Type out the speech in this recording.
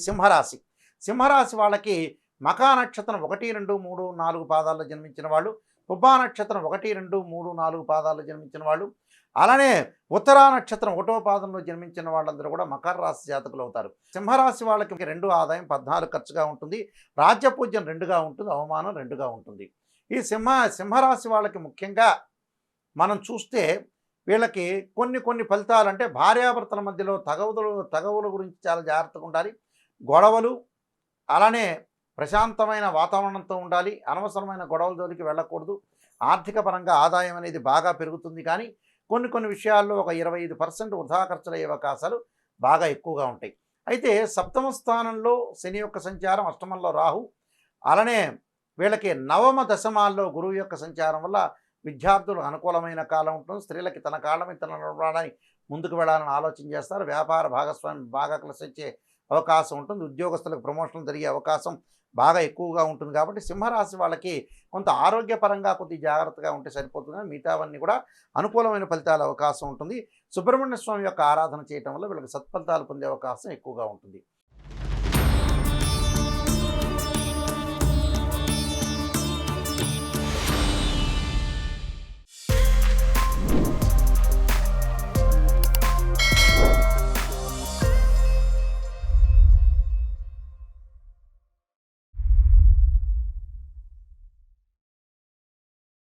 సింహరాశి. సింహరాశి వాళ్ళకి మఖా నక్షత్రం 1, 2, 3, 4 పాదాల్లో జన్మించిన వాళ్ళు, పుబ్బా నక్షత్రం 1, 2, 3, 4 పాదాల్లో జన్మించిన వాళ్ళు, అలానే ఉత్తరా నక్షత్రం 1వ పాదంలో జన్మించిన వాళ్ళందరూ కూడా మకర రాశి జాతకులు అవుతారు. సింహరాశి వాళ్ళకి 2 ఆదాయం 14 ఖర్చుగా ఉంటుంది, రాజ్యపూజ్యం 2గా ఉంటుంది, అవమానం 2గా ఉంటుంది. ఈ సింహరాశి వాళ్ళకి ముఖ్యంగా మనం చూస్తే వీళ్ళకి కొన్ని ఫలితాలు అంటే భార్యాభర్తల మధ్యలో తగవుల గురించి చాలా జాగ్రత్తగా ఉండాలి. గొడవలు, అలానే ప్రశాంతమైన వాతావరణంతో ఉండాలి. అనవసరమైన గొడవల జోలికి వెళ్ళకూడదు. ఆర్థిక పరంగా ఆదాయం అనేది బాగా పెరుగుతుంది, కానీ కొన్ని విషయాల్లో ఒక 25% వృధా ఖర్చులయ్యే అవకాశాలు బాగా ఎక్కువగా ఉంటాయి. అయితే సప్తమ స్థానంలో శని యొక్క సంచారం, అష్టమంలో రాహు, అలానే వీళ్ళకి నవమ దశమాల్లో గురువు యొక్క సంచారం వల్ల విద్యార్థులు అనుకూలమైన కాలం ఉంటుంది. స్త్రీలకి తన కాళ్ళ మీద తన నడవడానికి ముందుకు వెళ్ళాలని ఆలోచన చేస్తారు. వ్యాపార భాగస్వామి బాగా కలిసి వచ్చే అవకాశం ఉంటుంది. ఉద్యోగస్తులకు ప్రమోషన్లు జరిగే అవకాశం బాగా ఎక్కువగా ఉంటుంది. కాబట్టి సింహరాశి వాళ్ళకి కొంత ఆరోగ్యపరంగా కొద్ది జాగ్రత్తగా ఉంటే సరిపోతుంది. మిగతావన్నీ కూడా అనుకూలమైన ఫలితాల అవకాశం ఉంటుంది. సుబ్రహ్మణ్య స్వామి యొక్క ఆరాధన చేయటం వల్ల వీళ్ళకి సత్ఫలితాలు పొందే అవకాశం ఎక్కువగా ఉంటుంది.